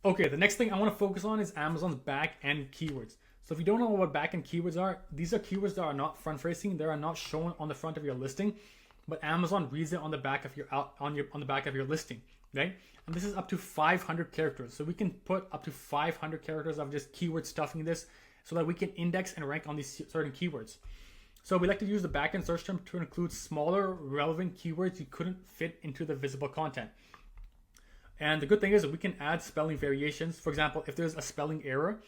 Okay, the next thing I want to focus on is Amazon's back-end keywords. So if you don't know what back-end keywords are, these are keywords that are not front-facing. They are not shown on the front of your listing, but Amazon reads it on the back of your on the back of your listing, right? And this is up to 500 characters. So we can put up to 500 characters of just keyword stuffing this, so that we can index and rank on these certain keywords. So we like to use the backend search term to include smaller, relevant keywords you couldn't fit into the visible content. And the good thing is that we can add spelling variations. For example, if there's a spelling error,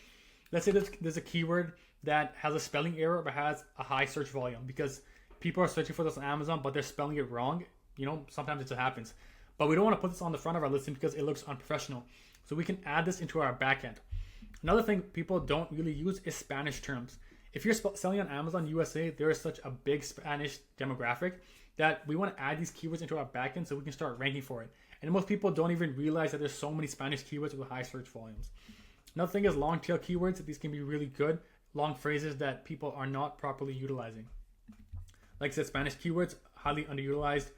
let's say there's a keyword that has a spelling error but has a high search volume because people are searching for this on Amazon, but they're spelling it wrong. You know, sometimes it just happens. But we don't want to put this on the front of our listing because it looks unprofessional. So we can add this into our backend. Another thing people don't really use is Spanish terms. If you're selling on Amazon USA, there is such a big Spanish demographic that we want to add these keywords into our backend so we can start ranking for it. And most people don't even realize that there's so many Spanish keywords with high search volumes. Another thing is long tail keywords. These can be really good. Long phrases that people are not properly utilizing. Like I said, Spanish keywords, highly underutilized.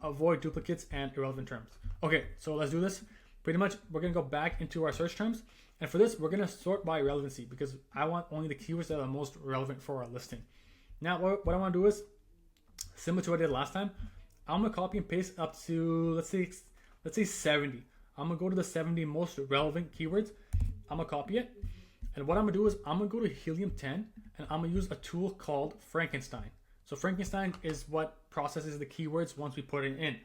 Avoid duplicates and irrelevant terms. Okay, so let's do this. Pretty much, we're going to go back into our search terms. And for this, we're going to sort by relevancy because I want only the keywords that are most relevant for our listing. Now, what I want to do is, similar to what I did last time, I'm going to copy and paste up to, let's say 70. I'm going to go to the 70 most relevant keywords. I'm going to copy it. And what I'm going to do is I'm going to go to Helium 10 and I'm going to use a tool called Frakenstein. So Frakenstein is what processes the keywords once we put it in.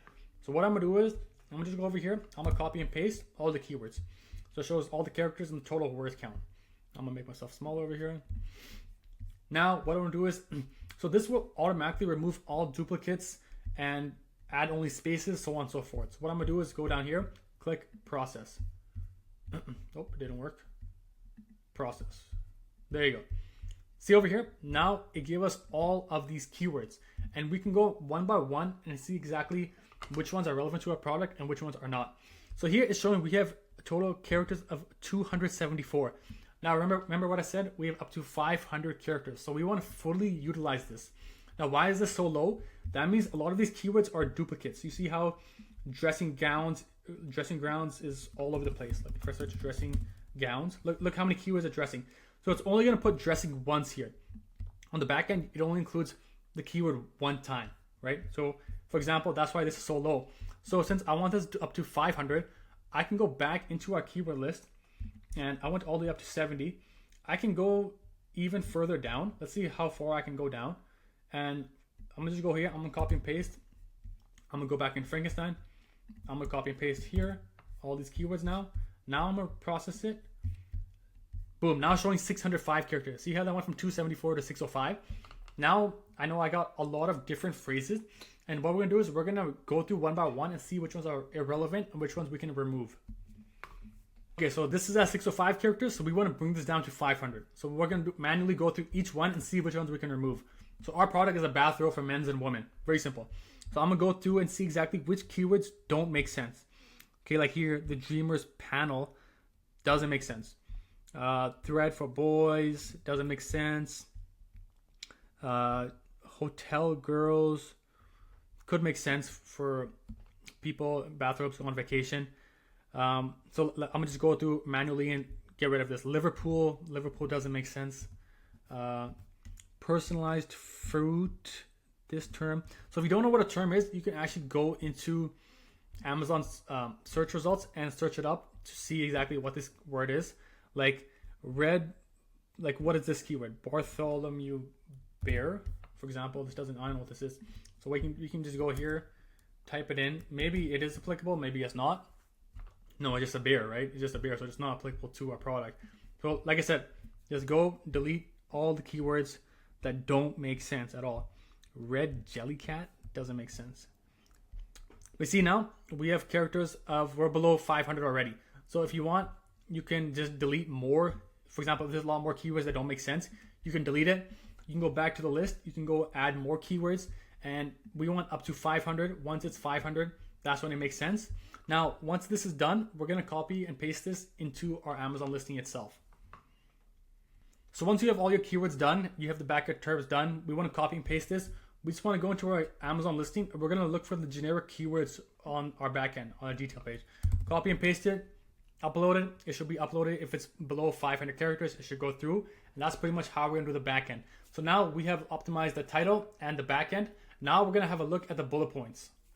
So what I'm going to do is I'm going to just go over here. I'm going to copy and paste all the keywords. So it shows all the characters and the total word count. I'm going to make myself smaller over here. Now, what I'm going to do is, so this will automatically remove all duplicates and add only spaces, so on and so forth. So what I'm going to do is go down here, click process. Oh, it didn't work. Process. There you go. See over here, now it gave us all of these keywords. And we can go one by one and see exactly which ones are relevant to our product and which ones are not. So here it's showing we have total characters of 274. Now remember what I said, we have up to 500 characters, so we want to fully utilize this. Now why is this so low? That means a lot of these keywords are duplicates. You see how dressing gowns is all over the place. Like if I search dressing gowns, look how many keywords are dressing. So it's only going to put dressing once here. On the back end, it only includes the keyword one time, right? So for example, that's why this is so low. So since I want this up to 500, I can go back into our keyword list and I went all the way up to 70. I can go even further down. Let's see how far I can go down. And I'm gonna just go here. I'm gonna copy and paste. I'm gonna go back in Frakenstein. I'm gonna copy and paste here all these keywords now. Now I'm gonna process it. Boom, now it's showing 605 characters. See how that went from 274 to 605? Now I know I got a lot of different phrases. And what we're gonna do is we're gonna go through one by one and see which ones are irrelevant and which ones we can remove. Okay, so this is at 605 characters, so we want to bring this down to 500. So we're gonna manually go through each one and see which ones we can remove. So our product is a bathrobe for men's and women. Very simple. So I'm gonna go through and see exactly which keywords don't make sense. Okay, like here, the Dreamers panel doesn't make sense. Thread for boys doesn't make sense. Hotel girls could make sense for people, bathrobes on vacation. So I'm gonna just go through manually and get rid of this. Liverpool doesn't make sense. Personalized fruit, this term. So if you don't know what a term is, you can actually go into Amazon's search results and search it up to see exactly what this word is. Like red, like what is this keyword? Bartholomew Bear, for example. This doesn't, I don't know what this is. So we can just go here, type it in. Maybe it is applicable, maybe it's not. No, it's just a bear, right? It's just a bear, so it's not applicable to our product. So like I said, just go delete all the keywords that don't make sense at all. Red Jellycat doesn't make sense. We see now we have characters we're below 500 already. So if you want, you can just delete more. For example, if there's a lot more keywords that don't make sense, you can delete it. You can go back to the list. You can go add more keywords. And we want up to 500. Once it's 500, that's when it makes sense. Now, once this is done, we're going to copy and paste this into our Amazon listing itself. So once you have all your keywords done, you have the backend terms done, we want to copy and paste this. We just want to go into our Amazon listing and we're going to look for the generic keywords on our backend, on our detail page. Copy and paste it. uploaded, it should be uploaded. If it's below 500 characters, it should go through. And that's pretty much how we're gonna do the back end. So now we have optimized the title and the back end. Now we're gonna have a look at the bullet points.